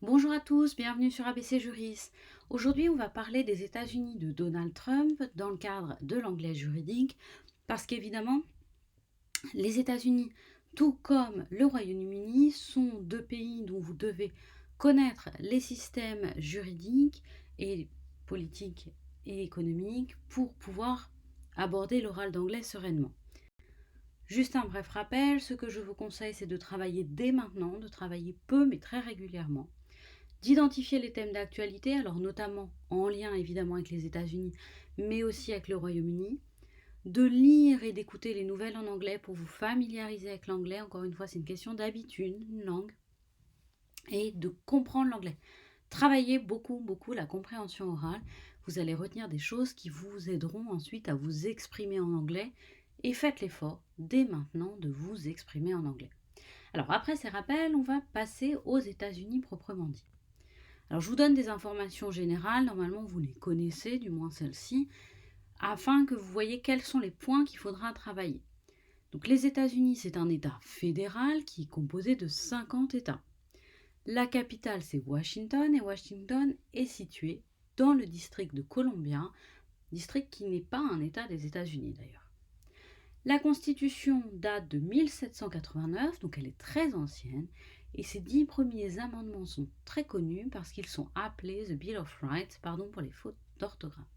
Bonjour à tous, bienvenue sur ABC Juris. Aujourd'hui, on va parler des États-Unis de Donald Trump dans le cadre de l'anglais juridique, parce qu'évidemment, les États-Unis, tout comme le Royaume-Uni, sont deux pays dont vous devez connaître les systèmes juridiques et politiques et économiques pour pouvoir aborder l'oral d'anglais sereinement. Juste un bref rappel, ce que je vous conseille, c'est de travailler dès maintenant, de travailler peu mais très régulièrement, d'identifier les thèmes d'actualité, alors notamment en lien évidemment avec les États-Unis, mais aussi avec le Royaume-Uni, de lire et d'écouter les nouvelles en anglais pour vous familiariser avec l'anglais. Encore une fois, c'est une question d'habitude, une langue, et de comprendre l'anglais. Travaillez beaucoup la compréhension orale. Vous allez retenir des choses qui vous aideront ensuite à vous exprimer en anglais, et faites l'effort dès maintenant de vous exprimer en anglais. Alors après ces rappels, on va passer aux États-Unis proprement dit. Alors je vous donne des informations générales, normalement vous les connaissez, du moins celles-ci, afin que vous voyez quels sont les points qu'il faudra travailler. Donc les États-Unis, c'est un État fédéral qui est composé de 50 États. La capitale, c'est Washington, et Washington est situé dans le district de Columbia, district qui n'est pas un État des États-Unis d'ailleurs. La Constitution date de 1789, donc elle est très ancienne, et ces 10 premiers amendements sont très connus parce qu'ils sont appelés The Bill of Rights, pardon pour les fautes d'orthographe.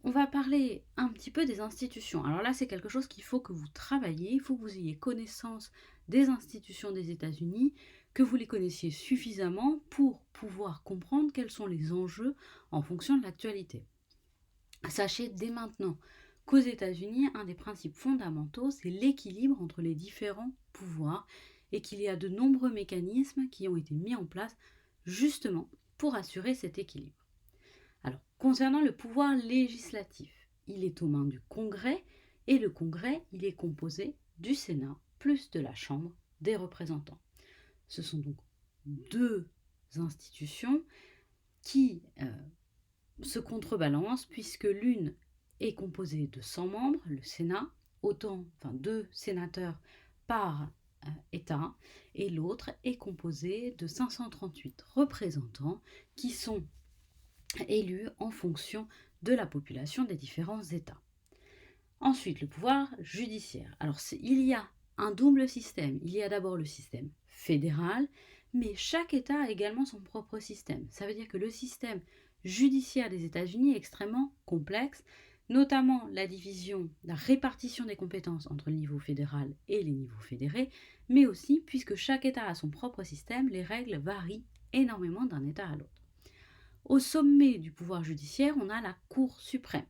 On va parler un petit peu des institutions. Alors là, c'est quelque chose qu'il faut que vous travailliez, il faut que vous ayez connaissance des institutions des États-Unis, que vous les connaissiez suffisamment pour pouvoir comprendre quels sont les enjeux en fonction de l'actualité. Sachez dès maintenant qu'aux États-Unis, un des principes fondamentaux, c'est l'équilibre entre les différents pouvoirs et qu'il y a de nombreux mécanismes qui ont été mis en place justement pour assurer cet équilibre. Alors, concernant le pouvoir législatif, il est aux mains du Congrès et le Congrès, il est composé du Sénat plus de la Chambre des représentants. Ce sont donc deux institutions qui se contrebalancent puisque l'une est composée de 100 membres, le Sénat, deux sénateurs par État, et l'autre est composée de 538 représentants qui sont élus en fonction de la population des différents États. Ensuite, le pouvoir judiciaire. Alors, il y a un double système. Il y a d'abord le système fédéral, mais chaque État a également son propre système. Ça veut dire que le système judiciaire des États-Unis est extrêmement complexe, notamment la division, la répartition des compétences entre le niveau fédéral et les niveaux fédérés, mais aussi, puisque chaque État a son propre système, les règles varient énormément d'un État à l'autre. Au sommet du pouvoir judiciaire, on a la Cour suprême.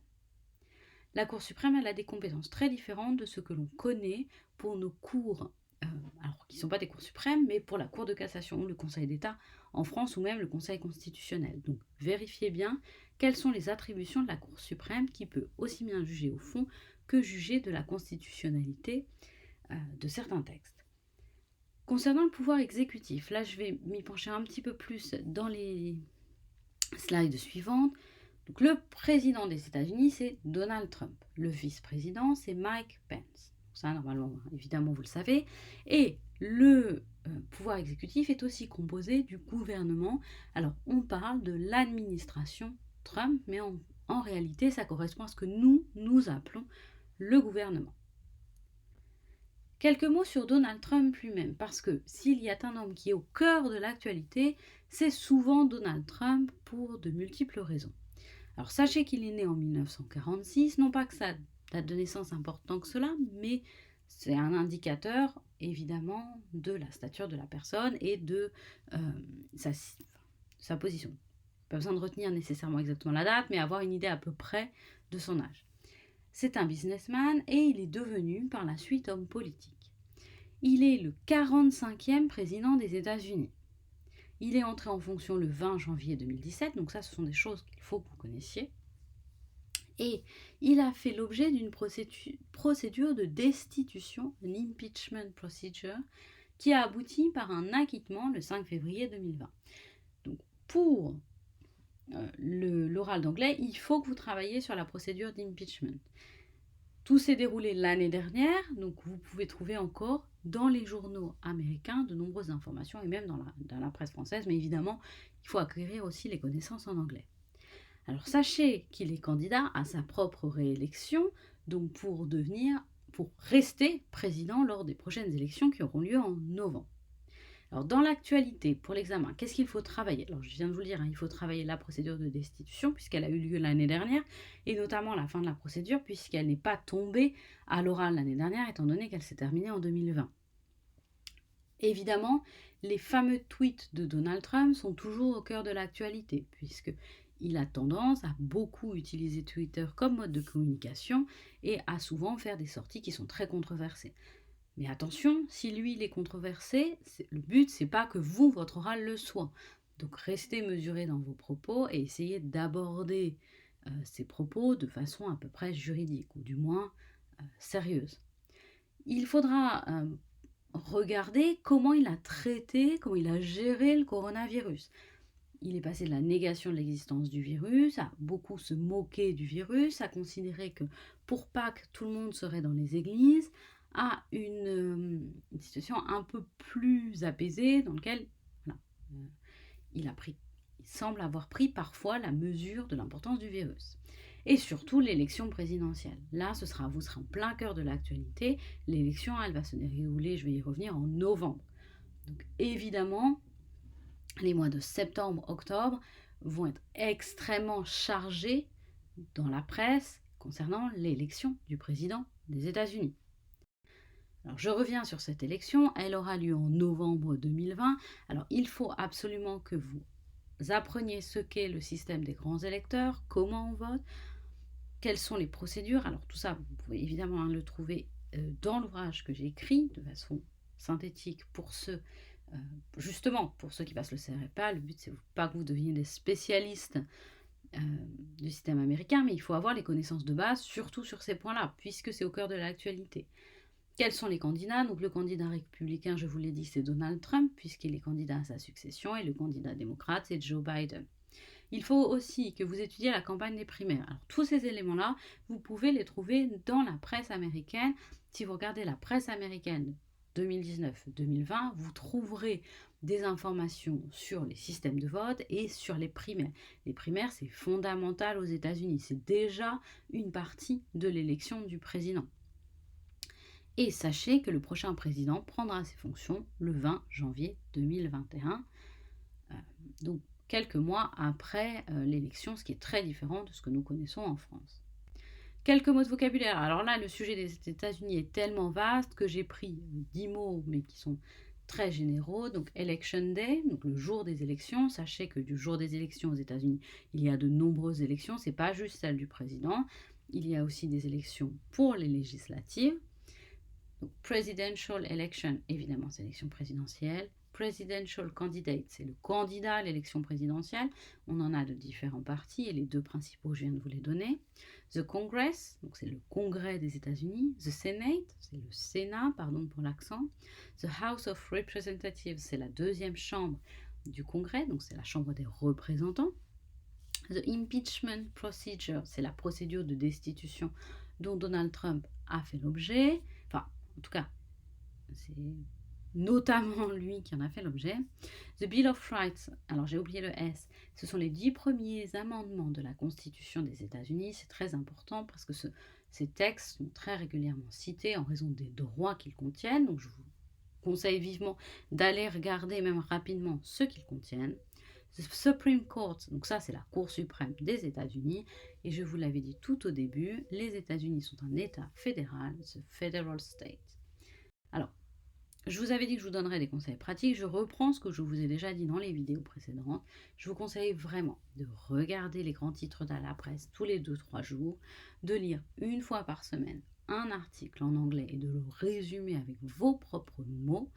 La Cour suprême, elle a des compétences très différentes de ce que l'on connaît pour nos cours, alors qui ne sont pas des cours suprêmes, mais pour la Cour de cassation, le Conseil d'État en France ou même le Conseil constitutionnel. Donc vérifiez bien quelles sont les attributions de la Cour suprême qui peut aussi bien juger au fond que juger de la constitutionnalité de certains textes. Concernant le pouvoir exécutif, là je vais m'y pencher un petit peu plus dans les slides suivantes. Donc, le président des États-Unis, c'est Donald Trump. Le vice-président, c'est Mike Pence. Ça, normalement, évidemment, vous le savez. Et le pouvoir exécutif est aussi composé du gouvernement. Alors, on parle de l'administration Trump, mais en réalité, ça correspond à ce que nous appelons le gouvernement. Quelques mots sur Donald Trump lui-même, parce que s'il y a un homme qui est au cœur de l'actualité, c'est souvent Donald Trump pour de multiples raisons. Alors sachez qu'il est né en 1946, non pas que sa date de naissance important que cela, mais c'est un indicateur évidemment de la stature de la personne et de sa position. Pas besoin de retenir nécessairement exactement la date, mais avoir une idée à peu près de son âge. C'est un businessman et il est devenu par la suite homme politique. Il est le 45e président des États-Unis. Il est entré en fonction le 20 janvier 2017, donc ça ce sont des choses qu'il faut que vous connaissiez. Et il a fait l'objet d'une procédure de destitution, une impeachment procedure, qui a abouti par un acquittement le 5 février 2020. Donc pour l'oral d'anglais, il faut que vous travailliez sur la procédure d'impeachment. Tout s'est déroulé l'année dernière, donc vous pouvez trouver encore dans les journaux américains de nombreuses informations et même dans la presse française, mais évidemment, il faut acquérir aussi les connaissances en anglais. Alors sachez qu'il est candidat à sa propre réélection, donc pour rester président lors des prochaines élections qui auront lieu en novembre. Alors dans l'actualité, pour l'examen, qu'est-ce qu'il faut travailler? Alors je viens de vous le dire, il faut travailler la procédure de destitution puisqu'elle a eu lieu l'année dernière, et notamment la fin de la procédure puisqu'elle n'est pas tombée à l'oral l'année dernière étant donné qu'elle s'est terminée en 2020. Évidemment, les fameux tweets de Donald Trump sont toujours au cœur de l'actualité, puisqu'il a tendance à beaucoup utiliser Twitter comme mode de communication et à souvent faire des sorties qui sont très controversées. Mais attention, si lui il est controversé, le but c'est pas que vous, votre oral, le soit. Donc restez mesuré dans vos propos et essayez d'aborder ces propos de façon à peu près juridique, ou du moins sérieuse. Il faudra regardez comment il a traité, comment il a géré le coronavirus. Il est passé de la négation de l'existence du virus, à beaucoup se moquer du virus, à considérer que pour Pâques, tout le monde serait dans les églises, à une situation un peu plus apaisée dans laquelle voilà, il semble avoir pris parfois la mesure de l'importance du virus. Et surtout l'élection présidentielle. Là, vous serez en plein cœur de l'actualité. L'élection, elle va se dérouler, je vais y revenir, en novembre. Donc évidemment, les mois de septembre, octobre vont être extrêmement chargés dans la presse concernant l'élection du président des États-Unis. Alors je reviens sur cette élection, elle aura lieu en novembre 2020. Alors il faut absolument que vous appreniez ce qu'est le système des grands électeurs, comment on vote, quelles sont les procédures. Alors tout ça, vous pouvez évidemment le trouver dans l'ouvrage que j'ai écrit de façon synthétique pour ceux, justement pour ceux qui passent le CREPA. Le but c'est pas que vous deveniez des spécialistes du système américain, mais il faut avoir les connaissances de base, surtout sur ces points-là, puisque c'est au cœur de l'actualité. Quels sont les candidats? Donc le candidat républicain, je vous l'ai dit, c'est Donald Trump, puisqu'il est candidat à sa succession, et le candidat démocrate, c'est Joe Biden. Il faut aussi que vous étudiez la campagne des primaires. Alors tous ces éléments-là, vous pouvez les trouver dans la presse américaine. Si vous regardez la presse américaine 2019-2020, vous trouverez des informations sur les systèmes de vote et sur les primaires. Les primaires, c'est fondamental aux États-Unis. C'est déjà une partie de l'élection du président. Et sachez que le prochain président prendra ses fonctions le 20 janvier 2021. Donc quelques mois après l'élection, ce qui est très différent de ce que nous connaissons en France. Quelques mots de vocabulaire. Alors là, le sujet des États-Unis est tellement vaste que j'ai pris 10 mots, mais qui sont très généraux. Donc Election Day, donc le jour des élections. Sachez que du jour des élections aux États-Unis, il y a de nombreuses élections. C'est pas juste celle du président. Il y a aussi des élections pour les législatives. Donc, Presidential Election, évidemment, c'est l'élection présidentielle. Presidential Candidate, c'est le candidat à l'élection présidentielle. On en a de différents partis et les deux principaux, je viens de vous les donner. The Congress, donc c'est le Congrès des États-Unis. The Senate, c'est le Sénat, pardon pour l'accent. The House of Representatives, c'est la deuxième chambre du Congrès, donc c'est la chambre des représentants. The Impeachment Procedure, c'est la procédure de destitution dont Donald Trump a fait l'objet. Enfin, en tout cas, c'est notamment lui qui en a fait l'objet. The Bill of Rights, alors j'ai oublié le S, ce sont les 10 premiers amendements de la Constitution des États-Unis. C'est très important parce que ces textes sont très régulièrement cités en raison des droits qu'ils contiennent. Donc je vous conseille vivement d'aller regarder même rapidement ce qu'ils contiennent. The Supreme Court, donc ça c'est la Cour suprême des États-Unis, et je vous l'avais dit tout au début, les États-Unis sont un État fédéral, the federal state. Alors, je vous avais dit que je vous donnerais des conseils pratiques, je reprends ce que je vous ai déjà dit dans les vidéos précédentes. Je vous conseille vraiment de regarder les grands titres de la presse tous les 2-3 jours, de lire une fois par semaine un article en anglais et de le résumer avec vos propres mots,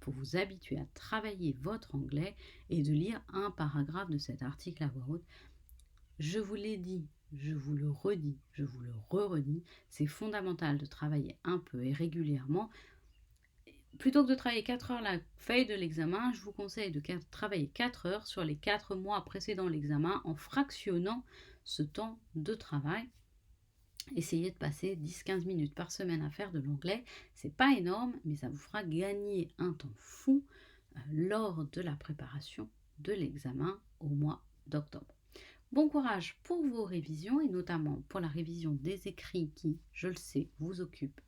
pour vous habituer à travailler votre anglais et de lire un paragraphe de cet article à voix haute. Je vous l'ai dit, je vous le redis, je vous le re-redis, c'est fondamental de travailler un peu et régulièrement. Plutôt que de travailler 4 heures la veille de l'examen, je vous conseille de travailler 4 heures sur les 4 mois précédant l'examen en fractionnant ce temps de travail. Essayez de passer 10-15 minutes par semaine à faire de l'anglais. C'est pas énorme, mais ça vous fera gagner un temps fou lors de la préparation de l'examen au mois d'octobre. Bon courage pour vos révisions et notamment pour la révision des écrits qui, je le sais, vous occupe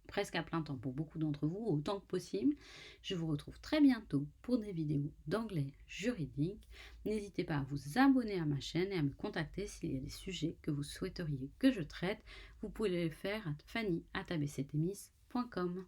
presque à plein temps pour beaucoup d'entre vous, autant que possible. Je vous retrouve très bientôt pour des vidéos d'anglais juridique. N'hésitez pas à vous abonner à ma chaîne et à me contacter s'il y a des sujets que vous souhaiteriez que je traite. Vous pouvez le faire à fanny@abctmis.com.